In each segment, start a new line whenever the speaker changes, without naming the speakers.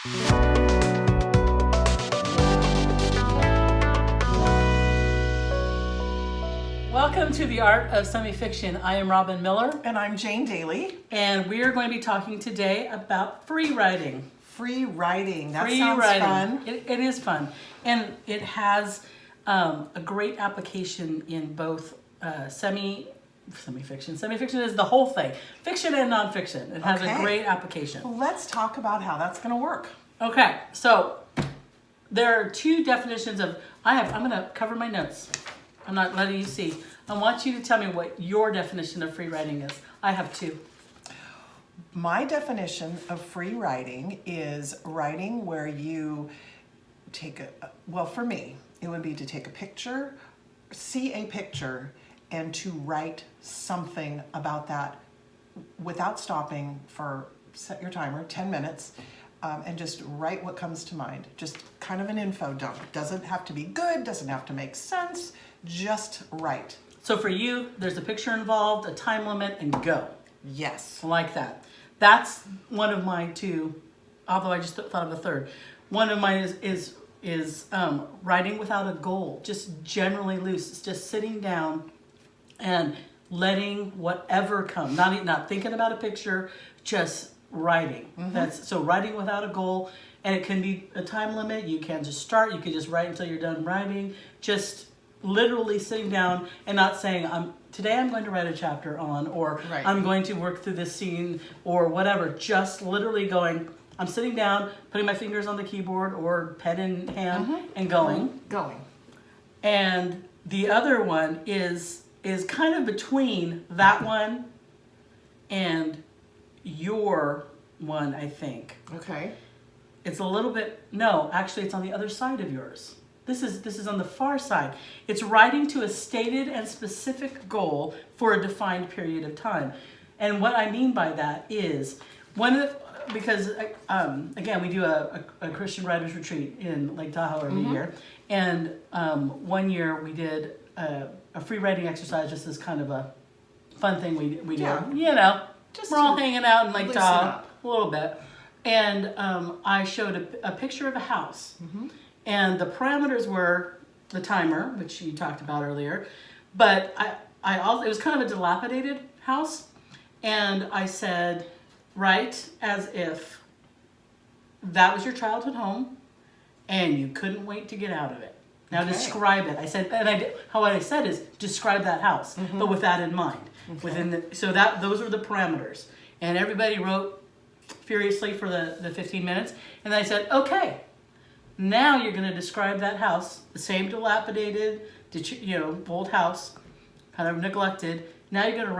Welcome to the Art of Semi-Fiction. I am Robynne Miller.
And I'm Jane Daly.
And we are going to be talking today about free writing.
Free writing. That
Free
sounds
writing.
fun.
It is fun. And it has a great application in both semi-fiction. Semi-fiction is the whole thing. Fiction and nonfiction. It has a great application.
Well, let's talk about how that's going to work.
Okay, so there are two definitions of, I'm going to cover my notes. I'm not letting you see. I want you to tell me what your definition of free writing is. I have two.
My definition of free writing is writing where you take well, for me, it would be to take a picture, see a picture, and to write something about that without stopping for, set your timer, 10 minutes, and just write what comes to mind. Just kind of an info dump. Doesn't have to be good, doesn't have to make sense, just write.
So for you, there's a picture involved, a time limit, and go.
Yes.
I like that. That's one of my two, although I just thought of a third. One of mine is writing without a goal, just generally loose. It's just sitting down and letting whatever come, not thinking about a picture, just writing. Mm-hmm. So writing without a goal, and it can be a time limit. You can just start. You can just write until you're done writing. Just literally sitting down and not saying, today I'm going to write a chapter on, or I'm going to work through this scene, or whatever. Just literally going, I'm sitting down, putting my fingers on the keyboard or pen in hand and going. And the other one is kind of between that one and your one, I think.
Okay.
It's a little bit, no, actually it's on the other side of yours. This is on the far side. It's writing to a stated and specific goal for a defined period of time. And what I mean by that is, because again, we do a Christian writers retreat in Lake Tahoe every year. And one year we did a free writing exercise, just as kind of a fun thing we do. You know, we're all hanging out in Lake Tahoe a little bit. And I showed a picture of a house. And the parameters were the timer, which you talked about earlier, but I also, it was kind of a dilapidated house, and I said, write as if that was your childhood home, and you couldn't wait to get out of it. Now describe it. I said, how I said is describe that house, but with that in mind. So those were the parameters, and everybody wrote furiously for the 15 minutes, and I said, okay. Now you're going to describe that house, the same dilapidated, old house, kind of neglected. Now you're going to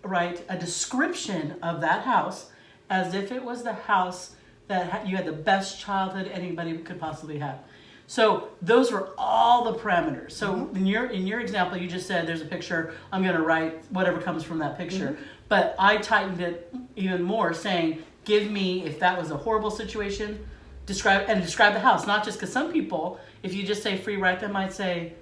write a description of that house as if it was the house that you had the best childhood anybody could possibly have. So those were all the parameters. So in your example, you just said there's a picture. I'm going to write whatever comes from that picture. But I tightened it even more, saying, give me, if that was a horrible situation, describe the house. Not just because some people, if you just say free write, they might say,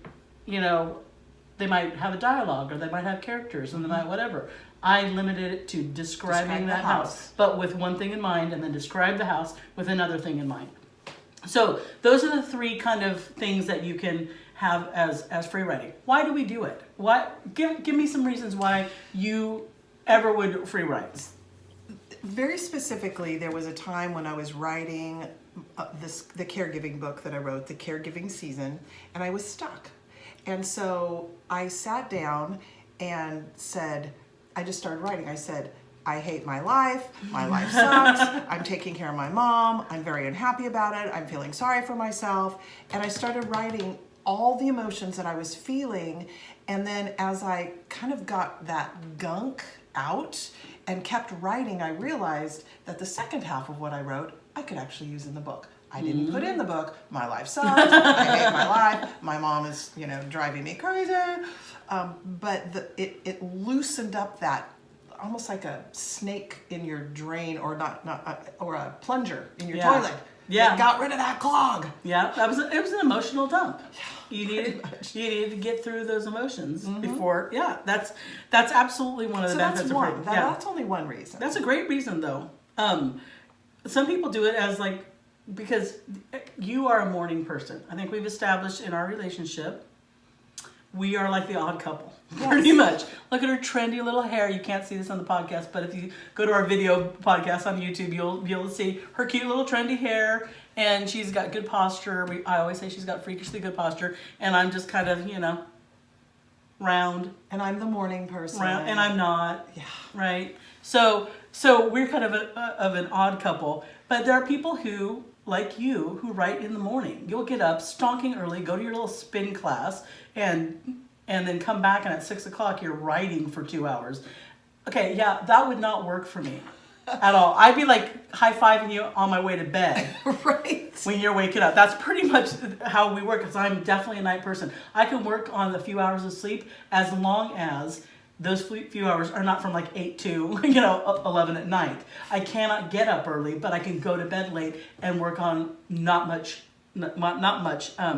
they might have a dialogue, or they might have characters, and they might whatever. I limited it to describing that house, but with one thing in mind, and then describe the house with another thing in mind. So those are the three kind of things that you can have as free writing. Why do we do it? Give me some reasons why you ever would free write.
Very specifically, there was a time when I was writing the caregiving book that I wrote, the caregiving season, and I was stuck. And so I sat down and said, I just started writing. I said, I hate my life sucks, I'm taking care of my mom, I'm very unhappy about it, I'm feeling sorry for myself. And I started writing all the emotions that I was feeling. And then as I kind of got that gunk out and kept writing, I realized that the second half of what I wrote, I could actually use in the book. I didn't put in the book, my life sucks, I hate my life, my mom is, driving me crazy. But it loosened up that, almost like a snake in your drain, or or a plunger in your toilet. Yeah. It got rid of that clog.
Yeah, it was an emotional dump. You needed to get through those emotions before. Yeah, that's absolutely one of the benefits of
That's only one reason.
That's a great reason, though. Some people do it as like because you are a morning person. I think we've established in our relationship, we are like the odd couple, pretty much. Look at her trendy little hair. You can't see this on the podcast, but if you go to our video podcast on YouTube, you'll be able to see her cute little trendy hair, and she's got good posture. I always say she's got freakishly good posture, and I'm just kind of, round.
And I'm the morning person.
Round, and I'm not.
Yeah.
Right? So we're kind of an odd couple, but there are people who, like you, who write in the morning. You'll get up stonking early, go to your little spin class, and then come back, and at 6 o'clock you're writing for 2 hours. Okay, yeah, that would not work for me at all. I'd be like high-fiving you on my way to bed.
Right.
When you're waking up. That's pretty much how we work, because I'm definitely a night person. I can work on a few hours of sleep as long as those few hours are not from like 8 to 11 at night. I cannot get up early, but I can go to bed late and work on not much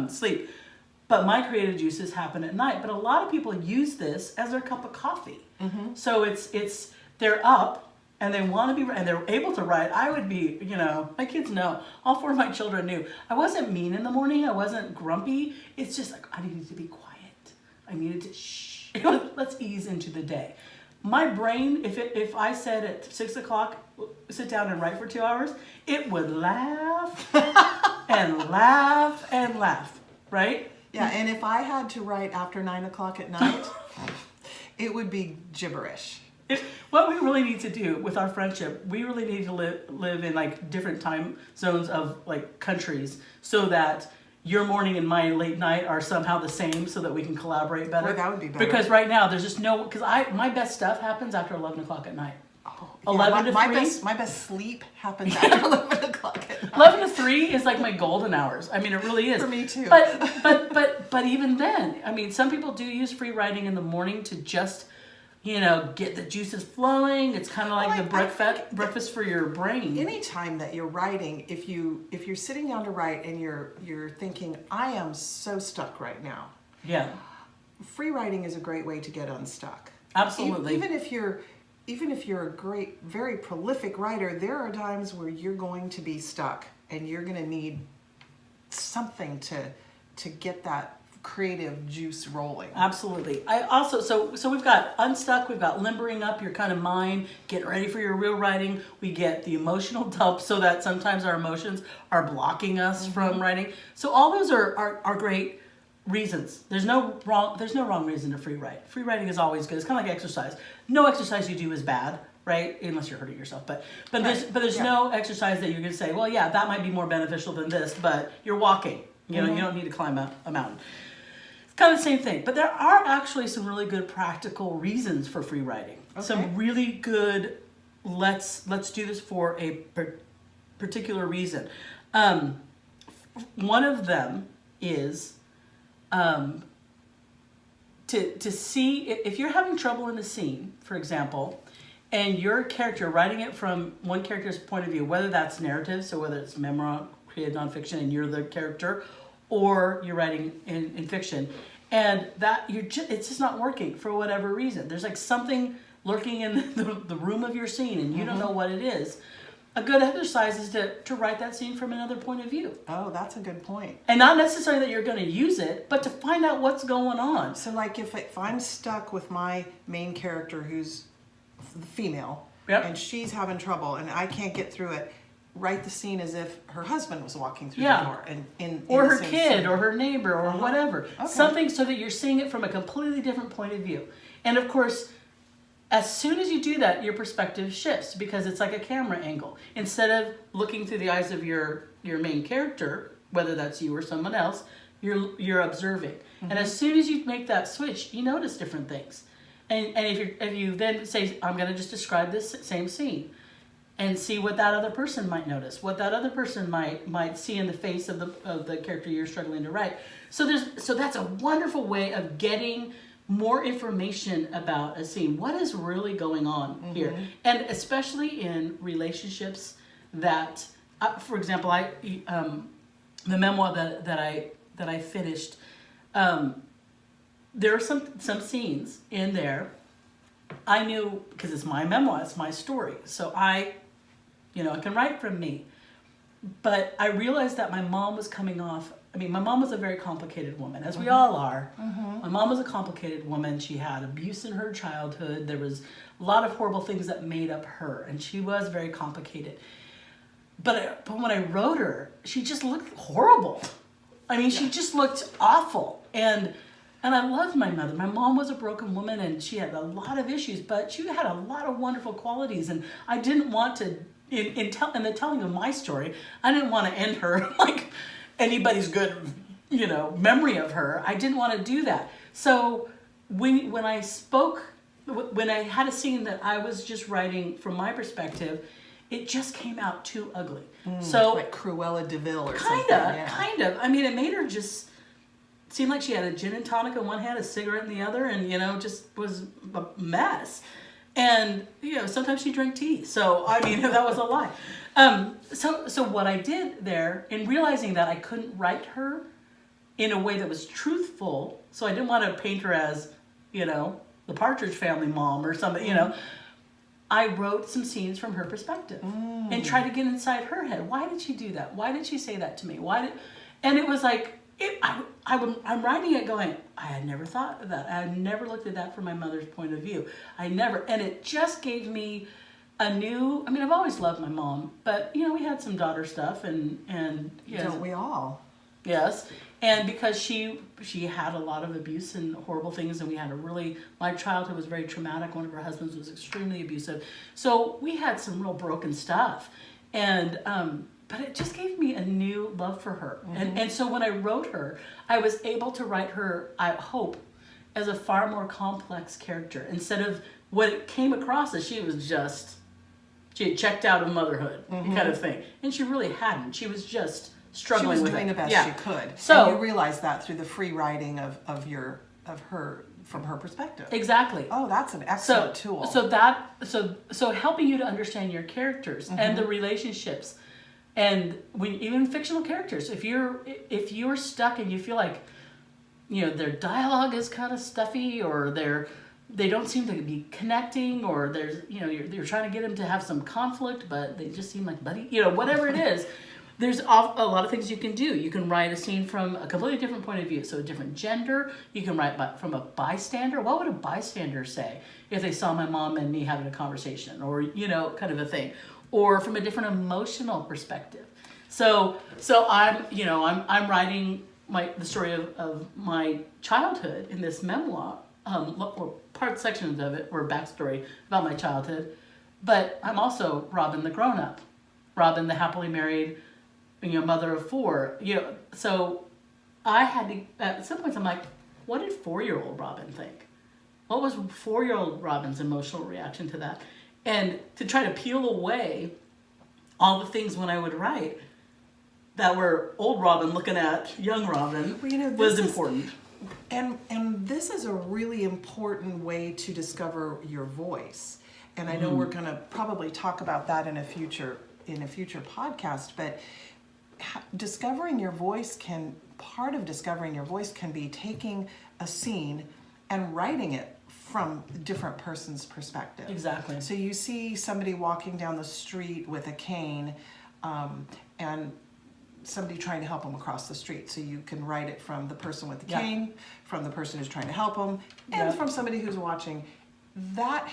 sleep. But my creative juices happen at night. But a lot of people use this as their cup of coffee. Mm-hmm. So it's they're up and they want to be, and they're able to write. I would be, my kids know. All 4 of my children knew. I wasn't mean in the morning. I wasn't grumpy. It's just like I needed to be quiet. I needed to shh. Let's ease into the day. My brain, if I said at 6 o'clock, sit down and write for 2 hours, it would laugh and laugh and laugh, right?
Yeah, and if I had to write after 9 o'clock at night, it would be gibberish.
What we really need to do with our friendship, we really need to live in like different time zones of like countries, so that your morning and my late night are somehow the same, so that we can collaborate better.
Well, that would be better.
Because right now there's just no, because my best stuff happens after 11 o'clock at night.
Oh,
11 to 3.
My best sleep happens after 11 o'clock at night.
11 to 3 is like my golden hours. I mean, it really is.
For me too.
But even then, I mean, some people do use free writing in the morning to just, get the juices flowing. It's kind of like the breakfast for your brain.
Anytime that you're writing, if you're sitting down to write and you're thinking, I am so stuck right now.
Yeah.
Free writing is a great way to get unstuck.
Absolutely.
Even if you're a great, very prolific writer, there are times where you're going to be stuck and you're going to need something to get that creative juice rolling.
Absolutely. I also, so we've got unstuck, we've got limbering up your kind of mind, get ready for your real writing. We get the emotional dump, so that sometimes our emotions are blocking us from writing. So all those are great reasons. There's no wrong reason to free write. Free writing is always good. It's kind of like exercise. No exercise you do is bad, right? Unless you're hurting yourself. But there's no exercise that you're going to say, well, yeah, that might be more beneficial than this, but you're walking. You don't need to climb a mountain. It's kind of the same thing. But there are actually some really good practical reasons for free writing. Okay. Some really good, let's do this for a particular reason. One of them is to see if you're having trouble in a scene, for example, and your character, writing it from one character's point of view, whether that's narrative, so whether it's memoir, created nonfiction, and you're the character, or you're writing in fiction, and that it's just not working for whatever reason. There's like something lurking in the room of your scene, and you don't know what it is. A good exercise is to write that scene from another point of view. Oh,
that's a good point.
And not necessarily that you're going to use it, but to find out what's going on.
So like if I'm stuck with my main character who's the female, and she's having trouble and I can't get through it, write the scene as if her husband was walking through the door.
Or her kid, or her neighbor, or whatever. Okay. Something so that you're seeing it from a completely different point of view. And of course, as soon as you do that, your perspective shifts, because it's like a camera angle. Instead of looking through the eyes of your main character, whether that's you or someone else, you're observing. Mm-hmm. And as soon as you make that switch, you notice different things. And if you then say, I'm going to just describe this same scene, and see what that other person might notice, what that other person might see in the face of the character you're struggling to write. So that's a wonderful way of getting more information about a scene. What is really going on here? And especially in relationships that, for example, the memoir that I finished, there are some scenes in there I knew, because it's my memoir, it's my story. So I can write from me. but I realized that my mom was coming off. I mean, my mom was a very complicated woman, as we all are. My mom was a complicated woman. She had abuse in her childhood. There was a lot of horrible things that made up her, and she was very complicated. But when I wrote her, she just looked horrible. I mean, she just looked awful. And I loved my mother. My mom was a broken woman, and she had a lot of issues, but she had a lot of wonderful qualities. And I didn't want to, in the telling of my story, I didn't want to end her like anybody's good, memory of her. I didn't want to do that. So when I had a scene that I was just writing from my perspective, it just came out too ugly. So
like Cruella de Vil or something.
Kind of. I mean, it made her just seem like she had a gin and tonic in one hand, a cigarette in the other, and just was a mess. And sometimes she drank tea. So I mean, that was a lie. So what I did there, in realizing that I couldn't write her in a way that was truthful, so I didn't want to paint her as the Partridge Family mom or something, I wrote some scenes from her perspective and tried to get inside her head. Why did she do that? Why did she say that to me? And it was like, I'm writing it going, I had never thought of that. I had never looked at that from my mother's point of view. And it just gave me I've always loved my mom, but we had some daughter stuff and yes,
Don't we all?
Yes. And because she had a lot of abuse and horrible things, and my childhood was very traumatic. One of her husbands was extremely abusive. So we had some real broken stuff. And, but it just gave me a new love for her. And so when I wrote her, I was able to write her, I hope, as a far more complex character, instead of what it came across as she had checked out of motherhood kind of thing. And she really hadn't. She was just struggling with it.
She was doing the best she could.
So
and you realized that through the free writing of her from her perspective.
Exactly.
Oh, that's an excellent tool.
So helping you to understand your characters and the relationships, and even fictional characters. If you're stuck and you feel like their dialogue is kind of stuffy, or they don't seem to be connecting, or there's you're trying to get them to have some conflict, but they just seem like buddy, whatever it is. There's a lot of things you can do. You can write a scene from a completely different point of view, so a different gender. You can write from a bystander. What would a bystander say if they saw my mom and me having a conversation, or kind of a thing, or from a different emotional perspective. So I'm writing the story of my childhood in this memoir. Sections of it were backstory about my childhood, but I'm also Robynne the grown-up, Robynne the happily married, mother of 4. So I had to, at some points I'm like, what did 4-year-old Robynne think? What was 4-year-old Robynne's emotional reaction to that? And to try to peel away all the things when I would write that were old Robynne looking at young Robynne was important.
And this is a really important way to discover your voice. And I know we're going to probably talk about that in a future podcast, but part of discovering your voice can be taking a scene and writing it from a different person's perspective.
Exactly.
So you see somebody walking down the street with a cane, and somebody trying to help them across the street. So you can write it from the person with the cane, from the person who's trying to help them, and from somebody who's watching. That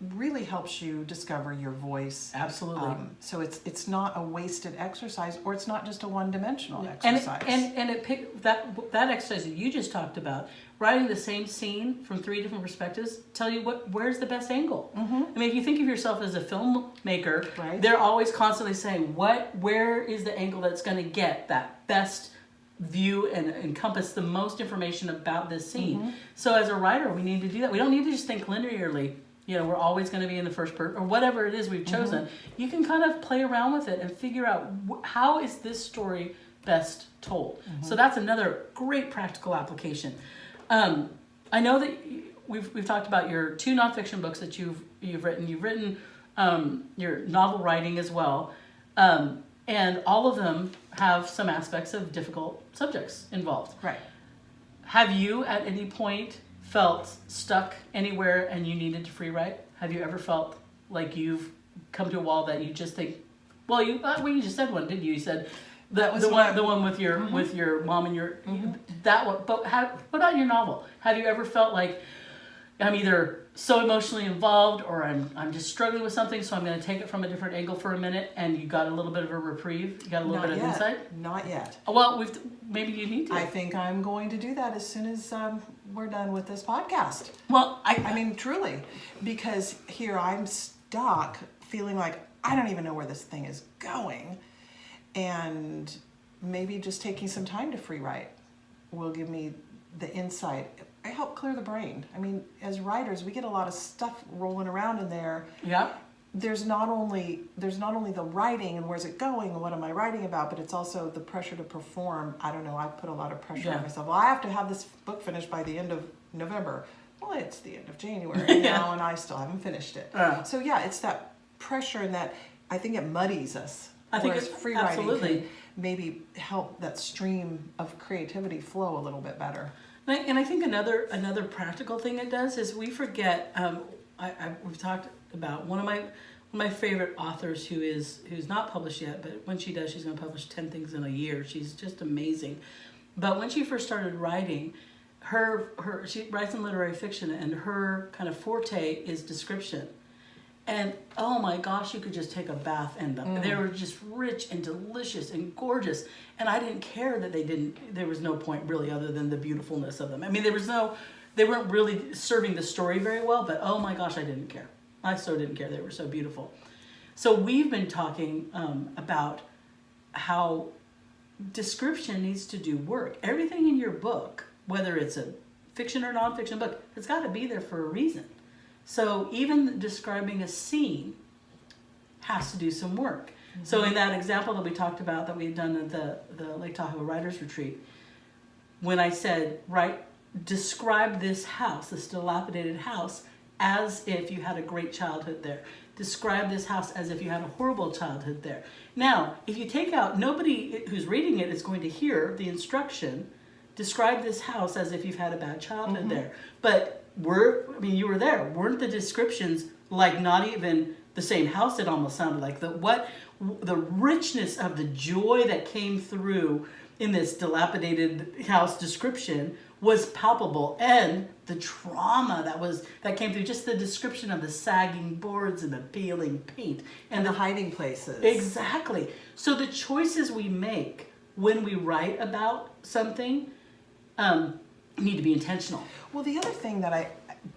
really helps you discover your voice.
Absolutely.
So it's not a wasted exercise, or it's not just a one-dimensional exercise.
And that exercise that you just talked about, writing the same scene from 3 different perspectives, tell you where's the best angle. I mean, if you think of yourself as a filmmaker,
right,
they're always constantly saying, where is the angle that's going to get that best view and encompass the most information about this scene. So as a writer, we need to do that. We don't need to just think linearly. We're always going to be in the first person, or whatever it is we've chosen. You can kind of play around with it and figure out how is this story best told. So that's another great practical application. I know that we've talked about your 2 nonfiction books that you've written. You've written your novel writing as well. And all of them have some aspects of difficult subjects involved.
Right.
Have you at any point felt stuck anywhere and you needed to free write? Have you ever felt like you've come to a wall that you just think, Well, you just said one, didn't you? You said
That was
the
one-
one with your mom and your that one. But what about your novel? Have you ever felt like I'm either so emotionally involved or I'm just struggling with something, so I'm going to take it from a different angle for a minute, and you got a little bit of a reprieve, you got a little
Not
bit of
yet.
insight?
Not yet.
Well, maybe you need to.
I think I'm going to do that as soon as we're done with this podcast.
Well,
I mean, truly, because here I'm stuck feeling like I don't even know where this thing is going. And maybe just taking some time to free write will give me the insight. I help clear the brain. I mean, as writers, we get a lot of stuff rolling around in there.
Yeah.
There's not only the writing and where's it going and what am I writing about, but it's also the pressure to perform. I don't know, I put a lot of pressure on myself. Well, I have to have this book finished by the end of November. Well, it's the end of January now, and I still haven't finished it. So yeah, it's that pressure, and that I think it muddies us.
I think
Whereas
it's
free writing
absolutely
can maybe help that stream of creativity flow a little bit better.
And I think another practical thing it does is we forget. We've talked about one of my favorite authors who's not published yet, but when she does, she's going to publish 10 things in a year. She's just amazing. But when she first started writing, she writes in literary fiction, and her kind of forte is description. And oh my gosh, you could just take a bath in them. They were just rich and delicious and gorgeous. And I didn't care that there was no point really other than the beautifulness of them. I mean, they weren't really serving the story very well, but oh my gosh, I didn't care. I so didn't care. They were so beautiful. So we've been talking about how description needs to do work. Everything in your book, whether it's a fiction or nonfiction book, it's got to be there for a reason. So even describing a scene has to do some work. Mm-hmm. So in that example that we talked about that we had done at the Lake Tahoe Writers Retreat, when I said, describe this house, this dilapidated house, as if you had a great childhood there. Describe this house as if you had a horrible childhood there. You if you take out, nobody who's reading it is going to hear the instruction, describe this house as if you've had a bad childhood there. But you were there. Weren't the descriptions like not even the same house? It almost sounded like the richness of the joy that came through in this dilapidated house description was palpable, and the trauma that came through, just the description of the sagging boards and the peeling paint
And the hiding places.
Exactly. So the choices we make when we write about something need to be intentional.
Well, the other thing that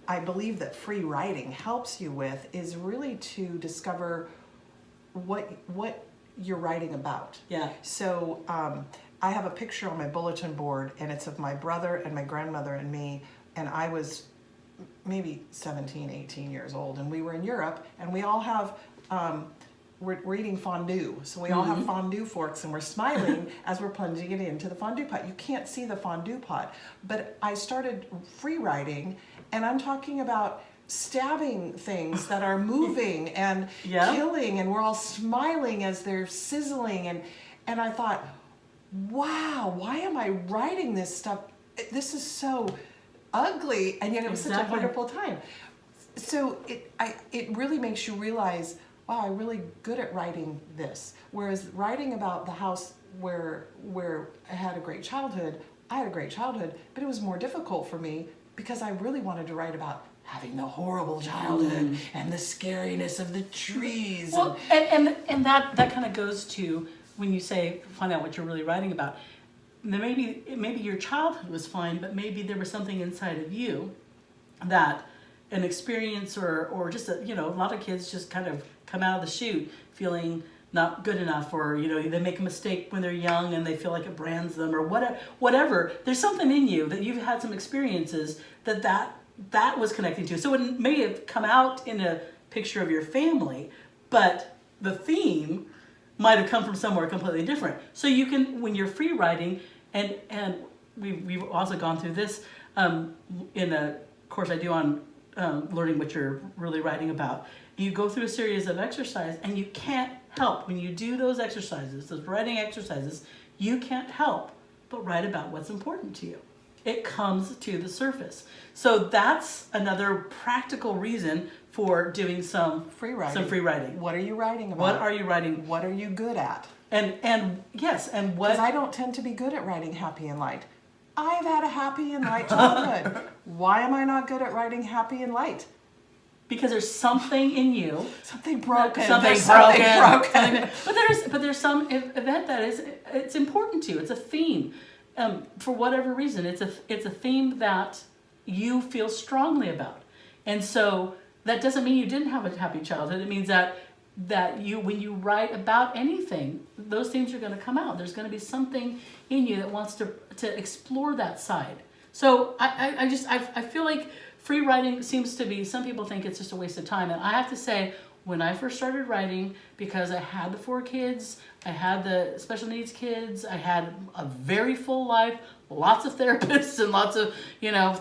I believe that free writing helps you with is really to discover what you're writing about.
Yeah.
So I have a picture on my bulletin board, and it's of my brother and my grandmother and me, and I was maybe 17, 18 years old, and we were in Europe, and we all have we're eating fondue. So we all have fondue forks, and we're smiling as we're plunging it into the fondue pot. You can't see the fondue pot. But I started free writing, and I'm talking about stabbing things that are moving and killing, and we're all smiling as they're sizzling. And I thought, wow, why am I writing this stuff? This is so ugly, and yet it was such a wonderful time. So it really makes you realize, wow, I'm really good at writing this. Whereas writing about the house where I had a great childhood, but it was more difficult for me because I really wanted to write about having the horrible childhood and the scariness of the trees.
Well, and that kind of goes to when you say find out what you're really writing about. Maybe your childhood was fine, but maybe there was something inside of you that an experience or just a lot of kids just kind of come out of the chute feeling not good enough, or they make a mistake when they're young and they feel like it brands them, or whatever. There's something in you that you've had some experiences that was connecting to. So it may have come out in a picture of your family, but the theme might have come from somewhere completely different. So you can, when you're free writing, and we've also gone through this in a course I do on learning what you're really writing about. You go through a series of exercises, and you can't help, when you do those exercises, those writing exercises, you can't help but write about what's important to you. it comes to the surface. So that's another practical reason for doing some
Free writing.
Some free writing.
What are you writing about?
What are you writing?
What are you good at?
And yes, and what
Because I don't tend to be good at writing happy and light. I've had a happy and light childhood. Why am I not good at writing happy and light?
because there's something in you.
Something broken.
Something
There's
broken.
something broken.
But there's some event that it's important to you. It's a theme. For whatever reason, it's a theme that you feel strongly about. And so that doesn't mean you didn't have a happy childhood. It means that you, when you write about anything, those themes are going to come out. There's going to be something in you that wants to explore that side. So I feel like free writing seems to be, some people think it's just a waste of time. And I have to say, when I first started writing, because I had the 4 kids, I had the special needs kids, I had a very full life, lots of therapists and lots of,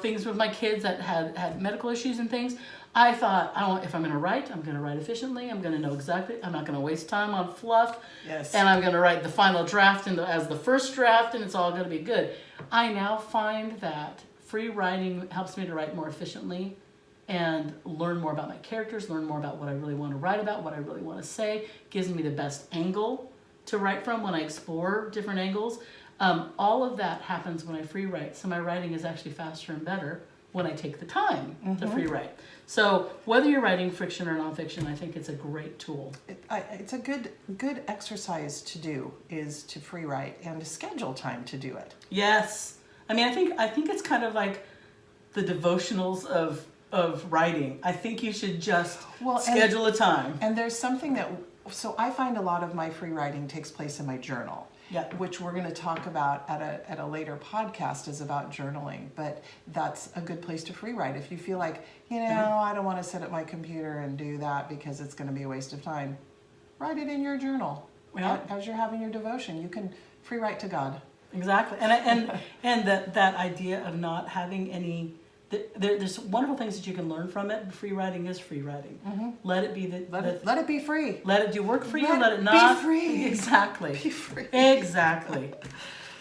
things with my kids that had medical issues and things. I thought, if I'm going to write, I'm going to write efficiently. I'm going to know exactly. I'm not going to waste time on fluff.
Yes.
And I'm going to write the final draft as the first draft, and it's all going to be good. I now find that free writing helps me to write more efficiently and learn more about my characters, learn more about what I really want to write about, what I really want to say, gives me the best angle to write from when I explore different angles. All of that happens when I free write. So my writing is actually faster and better when I take the time to free write. So whether you're writing fiction or nonfiction, I think it's a great tool.
It's a good exercise to do, is to free write and to schedule time to do it.
Yes. I mean, I think it's kind of like the devotionals of writing. I think you should just schedule a time.
And there's something so I find a lot of my free writing takes place in my journal.
Yeah.
Which we're going to talk about at a later podcast, is about journaling. But that's a good place to free write. If you feel like, I don't want to sit at my computer and do that because it's going to be a waste of time, write it in your journal.
Yeah.
As you're having your devotion, you can free write to God.
Exactly. And that idea of not having any, there's wonderful things that you can learn from it. Free writing is free writing. Mm-hmm. Let it be
let it be free.
Let it do work for you. Let it not
be free.
Exactly.
Be free.
Exactly.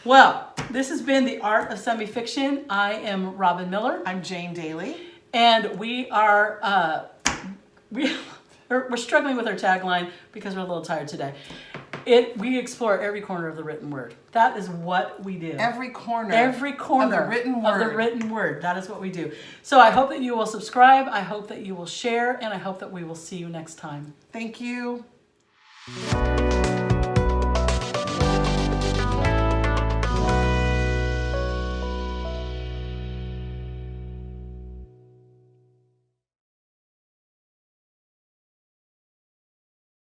Well, this has been The Art of Semi-Fiction. I am Robynne Miller.
I'm Jane Daly.
And we are we're struggling with our tagline because we're a little tired today. We explore every corner of the written word. That is what we do.
Every corner
of the written word. That is what we do. So I hope that you will subscribe. I hope that you will share, and I hope that we will see you next time.
Thank you.